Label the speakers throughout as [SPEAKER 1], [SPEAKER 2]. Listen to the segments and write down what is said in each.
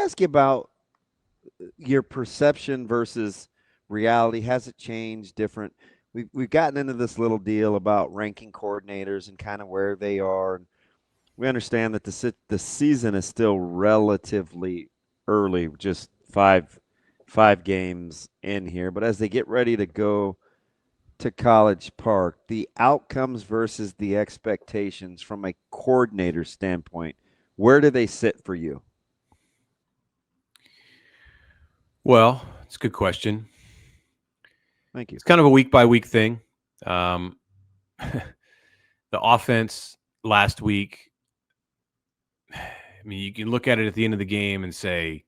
[SPEAKER 1] ask you about your perception versus reality. Has it changed different? We've gotten into this little deal about ranking coordinators and kind of where they are. And we understand that the season is still relatively early, just five games in here. But as they get ready to go to College Park, the outcomes versus the expectations from a coordinator standpoint, where do they sit for you?
[SPEAKER 2] Well, it's a good question.
[SPEAKER 1] Thank you.
[SPEAKER 2] It's kind of a week by week thing. Um, the offense last week, I mean, you can look at it at the end of the game and say,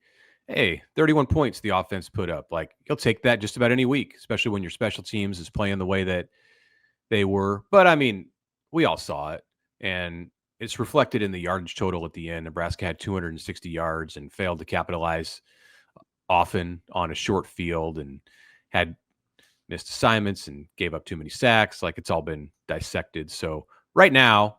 [SPEAKER 2] hey, 31 points the offense put up. Like, you'll take that just about any week, especially when your special teams is playing the way that they were. But, I mean, we all saw it, and it's reflected in the yardage total at the end. Nebraska had 260 yards and failed to capitalize often on a short field and had missed assignments and gave up too many sacks. Like, it's all been dissected. So right now,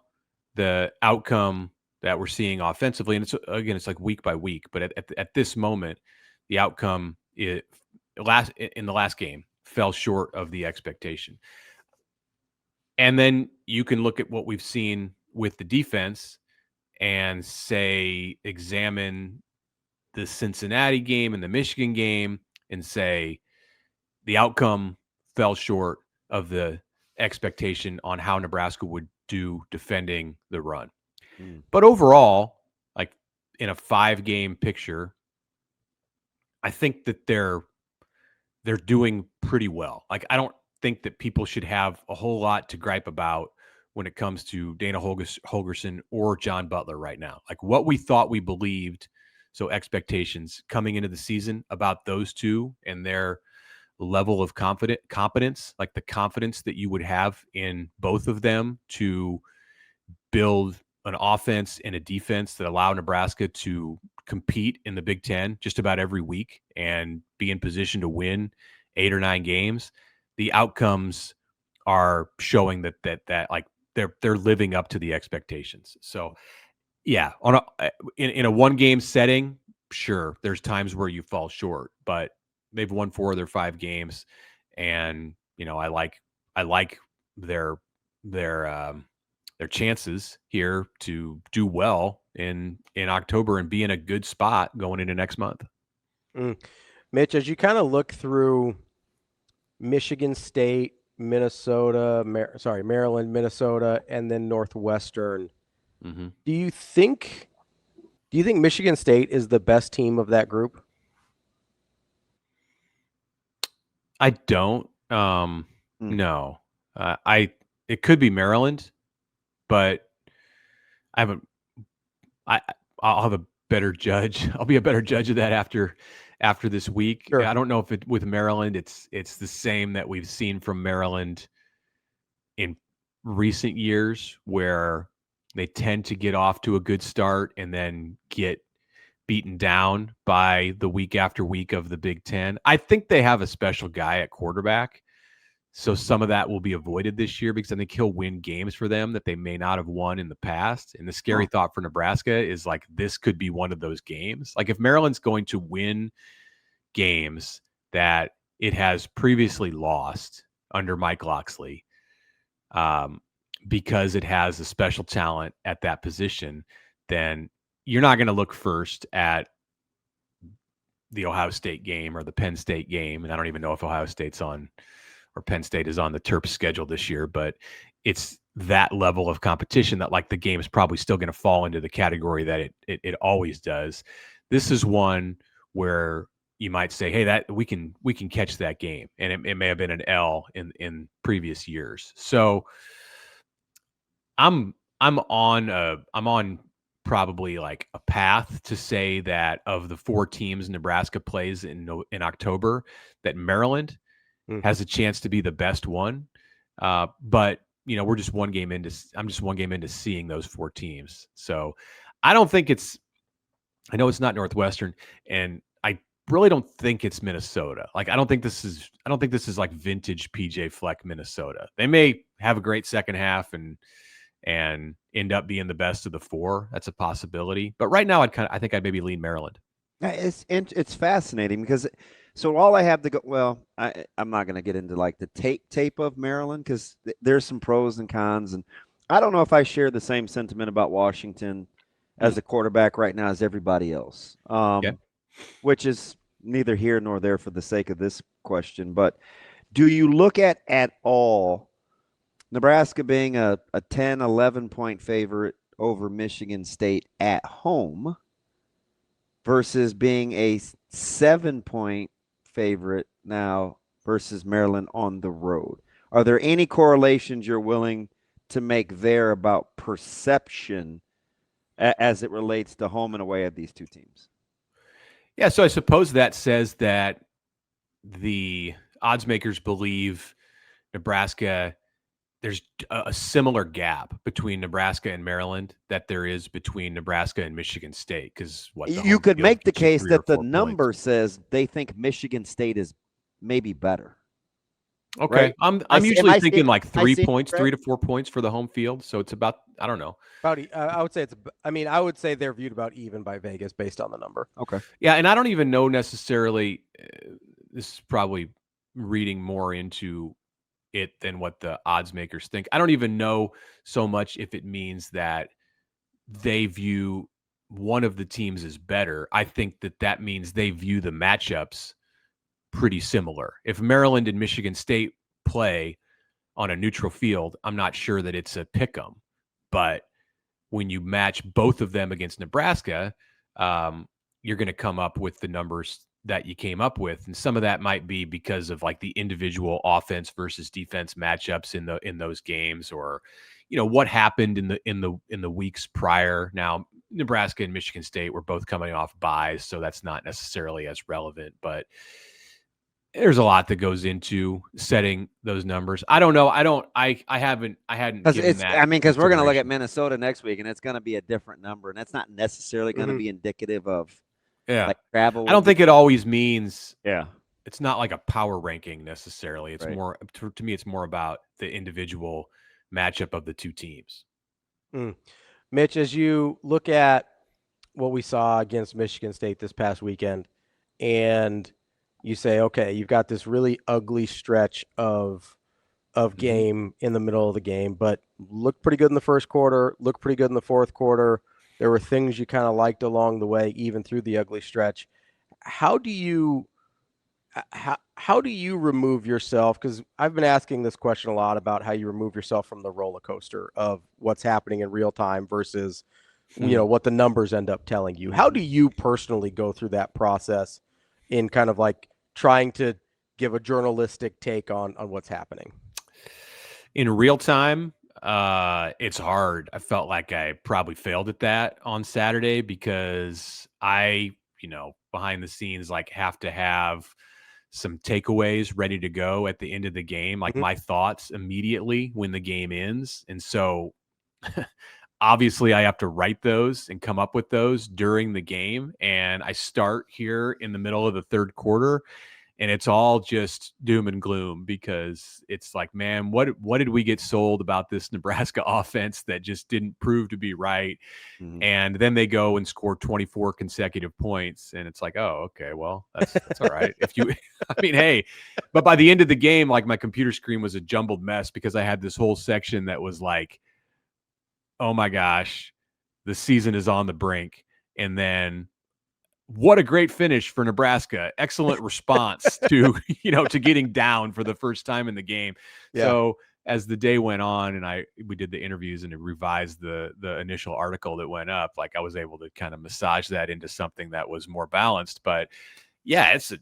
[SPEAKER 2] the outcome that we're seeing offensively, and it's like week by week, but at this moment, the outcome in the last game fell short of the expectation. And then you can look at what we've seen with the defense and examine the Cincinnati game and the Michigan game and say the outcome fell short of the expectation on how Nebraska would do defending the run. But overall, like in a 5-game picture, I think that they're doing pretty well. Like, I don't think that people should have a whole lot to gripe about when it comes to Dana Holgorsen or John Butler right now. Like, what we thought we believed, so expectations coming into the season about those two and their level of competence, like the confidence that you would have in both of them to build an offense and a defense that allow Nebraska to compete in the Big Ten just about every week and be in position to win 8 or 9 games. The outcomes are showing that like they're living up to the expectations. So yeah, in a 1-game setting, sure, there's times where you fall short, but they've won 4 of their 5 games, and I like their their chances here to do well in October and be in a good spot going into next month.
[SPEAKER 3] Mitch, as you kind of look through Michigan State, Maryland, Minnesota, and then Northwestern, do you think Michigan State is the best team of that group?
[SPEAKER 2] I don't. No. It could be Maryland, but I'll have a better judge. I'll be a better judge of that after this week.
[SPEAKER 3] Sure.
[SPEAKER 2] I don't know if with Maryland it's the same that we've seen from Maryland in recent years, where they tend to get off to a good start and then get beaten down by the week after week of the Big Ten. I think they have a special guy at quarterback, so some of that will be avoided this year because I think he'll win games for them that they may not have won in the past. And the scary thought for Nebraska is, like, this could be one of those games. Like, if Maryland's going to win games that it has previously lost under Mike Locksley, because it has a special talent at that position, then you're not going to look first at the Ohio State game or the Penn State game. And I don't even know if Ohio State's on or Penn State is on the Terps schedule this year, but it's that level of competition that, like, the game is probably still going to fall into the category that it always does. This is one where you might say, hey, that we can catch that game. And it may have been an L in previous years. So I'm on probably like a path to say that of the 4 teams Nebraska plays in October, that Maryland has a chance to be the best one. But I'm just one game into seeing those 4 teams. So I don't think I know it's not Northwestern, and I really don't think it's Minnesota. Like, I don't think this is like vintage PJ Fleck Minnesota. They may have a great second half and end up being the best of the 4. That's a possibility. But right now, I think I'd maybe lean Maryland.
[SPEAKER 1] It's fascinating because so all I have to go. Well, I'm not going to get into like the tape of Maryland because there's some pros and cons, and I don't know if I share the same sentiment about Washington as a quarterback right now as everybody else. Which is neither here nor there for the sake of this question. But do you look at all Nebraska being a 10, 11 point favorite over Michigan State at home versus being a 7 point favorite now versus Maryland on the road? Are there any correlations you're willing to make there about perception as it relates to home and away of these two teams?
[SPEAKER 2] Yeah, so I suppose that says that the odds makers believe Nebraska, there's a similar gap between Nebraska and Maryland that there is between Nebraska and Michigan State. Because
[SPEAKER 1] you could make the case that the number says they think Michigan State is maybe better.
[SPEAKER 2] Okay, right? I'm usually thinking like 3 points, 3 to 4 points for the home field. So it's about, I don't know.
[SPEAKER 3] I would say I would say they're viewed about even by Vegas based on the number.
[SPEAKER 1] Okay.
[SPEAKER 2] Yeah, and I don't even know necessarily. This is probably reading more into it than what the odds makers think. I don't even know so much if it means that they view one of the teams as better. I think that means they view the matchups pretty similar. If Maryland and Michigan State play on a neutral field, I'm not sure that it's a pick 'em. But when you match both of them against Nebraska, you're going to come up with the numbers that you came up with, and some of that might be because of like the individual offense versus defense matchups in those games, or what happened in the weeks prior. Now, Nebraska and Michigan State were both coming off byes, so that's not necessarily as relevant, but there's a lot that goes into setting those numbers. I don't know. I hadn't given that.
[SPEAKER 1] I mean, because we're going to look at Minnesota next week, and it's going to be a different number, and that's not necessarily going to be indicative of like travel.
[SPEAKER 2] I don't think it always means.
[SPEAKER 1] Yeah.
[SPEAKER 2] It's not like a power ranking necessarily. It's more to me. It's more about the individual matchup of the two teams.
[SPEAKER 3] Mitch, as you look at what we saw against Michigan State this past weekend, and you say, okay, you've got this really ugly stretch of game in the middle of the game, but looked pretty good in the first quarter, looked pretty good in the fourth quarter. There were things you kind of liked along the way, even through the ugly stretch. How do you remove yourself? Because I've been asking this question a lot about how you remove yourself from the roller coaster of what's happening in real time versus, what the numbers end up telling you. How do you personally go through that process in kind of like trying to give a journalistic take on what's happening?
[SPEAKER 2] In real time, it's hard. I felt like I probably failed at that on Saturday because I, behind the scenes, like have to have some takeaways ready to go at the end of the game, like my thoughts immediately when the game ends. And so obviously I have to write those and come up with those during the game. And I start here in the middle of the third quarter, and it's all just doom and gloom because it's like, man, what did we get sold about this Nebraska offense that just didn't prove to be right? And then they go and score 24 consecutive points, and it's like, oh, okay, well, that's all right. Hey, but by the end of the game, like my computer screen was a jumbled mess because I had this whole section that was like, oh my gosh, the season is on the brink, and then what a great finish for Nebraska. Excellent response to getting down for the first time in the game. Yeah. So as the day went on and we did the interviews and revised the initial article that went up, like I was able to kind of massage that into something that was more balanced. But yeah, that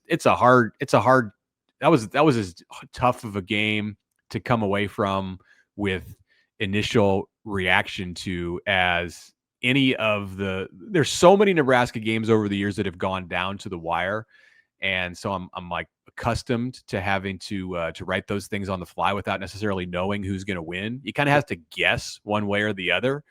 [SPEAKER 2] was as tough of a game to come away from with initial reaction to as any of there's so many Nebraska games over the years that have gone down to the wire. And so I'm like accustomed to having to write those things on the fly without necessarily knowing who's going to win. You kind of have to guess one way or the other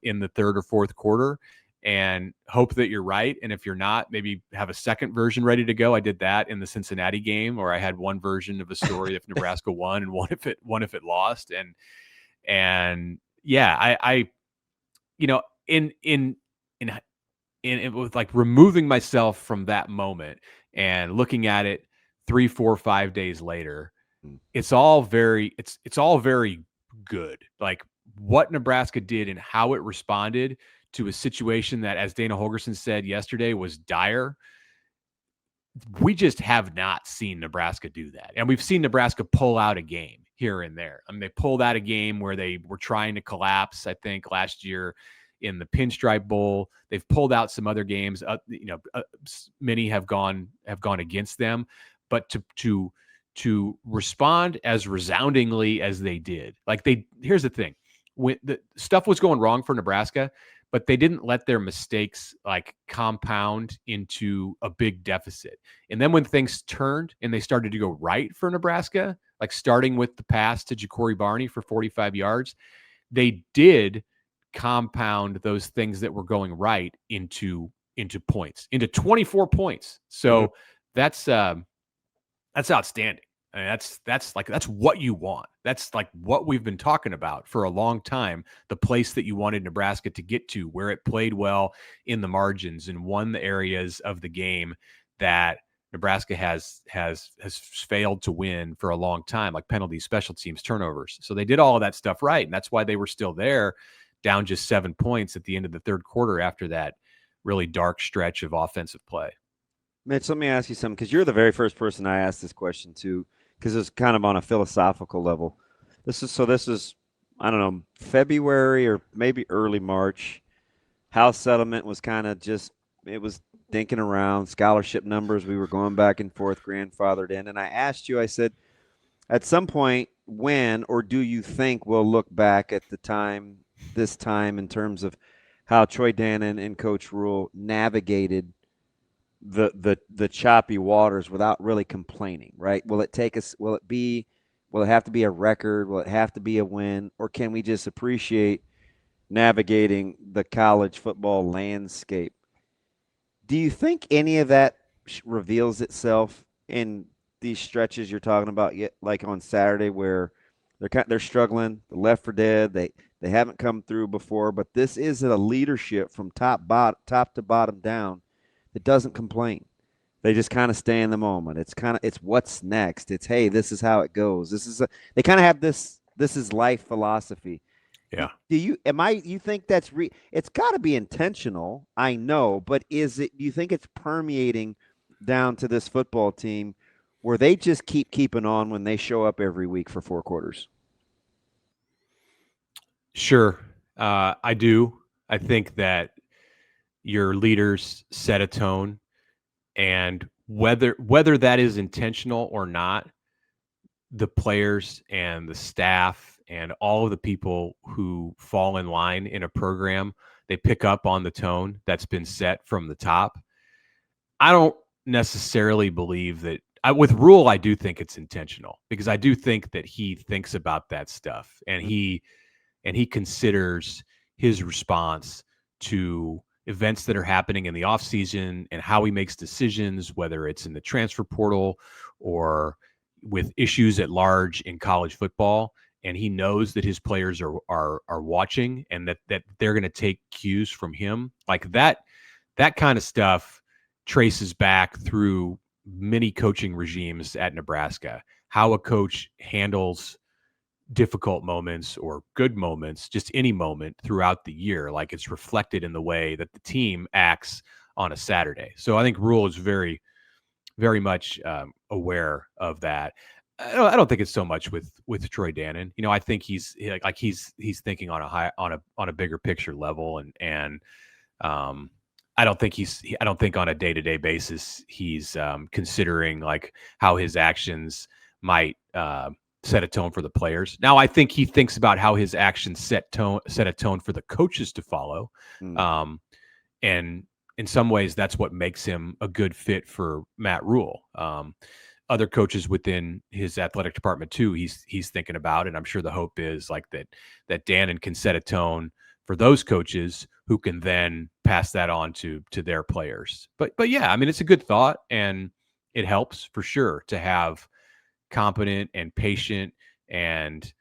[SPEAKER 2] in the third or fourth quarter and hope that you're right. And if you're not, maybe have a second version ready to go. I did that in the Cincinnati game, where I had one version of a story if Nebraska won and one if it lost. And yeah, I in it was like removing myself from that moment and looking at it 3, 4, 5 days later, it's all very good. Like what Nebraska did and how it responded to a situation that, as Dana Holgerson said yesterday, was dire. We just have not seen Nebraska do that. And we've seen Nebraska pull out a game here and there. I mean, they pulled out a game where they were trying to collapse, I think, last year in the Pinstripe Bowl. They've pulled out some other games. Many have gone against them. But to respond as resoundingly as they did, here's the thing. When the stuff was going wrong for Nebraska, but they didn't let their mistakes like compound into a big deficit. And then when things turned and they started to go right for Nebraska, like starting with the pass to Ja'Cory Barney for 45 yards, they did compound those things that were going right into points, into 24 points. So that's outstanding. I mean, that's what you want. That's like what we've been talking about for a long time. The place that you wanted Nebraska to get to, where it played well in the margins and won the areas of the game that Nebraska has failed to win for a long time, like penalties, special teams, turnovers. So they did all of that stuff right, and that's why they were still there, down just 7 points at the end of the third quarter after that really dark stretch of offensive play.
[SPEAKER 1] Mitch, let me ask you something, because you're the very first person I asked this question to, because it's kind of on a philosophical level. This is, I don't know, February or maybe early March. House settlement was kind of it was thinking around scholarship numbers. We were going back and forth, grandfathered in. And I asked you, I said, at some point, when or do you think we'll look back at this time in terms of how Troy Dannon and Coach Rhule navigated the choppy waters without really complaining, right? Will it have to be a record? Will it have to be a win? Or can we just appreciate navigating the college football landscape? Do you think any of that reveals itself in these stretches you're talking about, yet, like on Saturday, where they're struggling, they're left for dead, they haven't come through before, but this is a leadership from top to bottom down that doesn't complain. They just kind of stay in the moment. It's what's next. It's, hey, this is how it goes. They kind of have this is life philosophy.
[SPEAKER 2] Yeah.
[SPEAKER 1] You think that's it's got to be intentional, I know, but do you think it's permeating down to this football team where they just keeping on when they show up every week for 4 quarters?
[SPEAKER 2] Sure. I do. I think that your leaders set a tone, and whether that is intentional or not, the players and the staff and all of the people who fall in line in a program, they pick up on the tone that's been set from the top. I don't necessarily believe that with Rhule, I do think it's intentional, because I do think that he thinks about that stuff, and he considers his response to events that are happening in the offseason and how he makes decisions, whether it's in the transfer portal or with issues at large in college football. And he knows that his players are watching, and that they're going to take cues from him. Like that kind of stuff traces back through many coaching regimes at Nebraska. How a coach handles difficult moments or good moments, just any moment throughout the year, like it's reflected in the way that the team acts on a Saturday. So I think Rhule is very, very much aware of that. I don't think it's so much with Troy Dannon. I think he's thinking on a bigger picture level, and I don't think on a day-to-day basis he's considering like how his actions might set a tone for the players. Now, I think he thinks about how his actions set a tone for the coaches to follow. And in some ways, that's what makes him a good fit for Matt Rhule. Other coaches within his athletic department too, he's thinking about, and I'm sure the hope is like that Dannon can set a tone for those coaches who can then pass that on to their players. But yeah, I mean, it's a good thought, and it helps for sure to have competent and patient and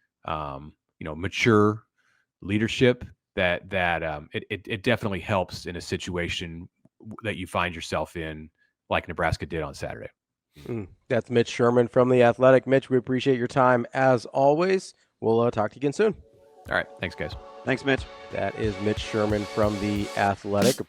[SPEAKER 2] mature leadership that it definitely helps in a situation that you find yourself in, like Nebraska did on Saturday.
[SPEAKER 3] That's Mitch Sherman from The Athletic. Mitch, we appreciate your time as always. We'll talk to you again soon.
[SPEAKER 2] All right. Thanks, guys.
[SPEAKER 1] Thanks, Mitch.
[SPEAKER 3] That is Mitch Sherman from The Athletic.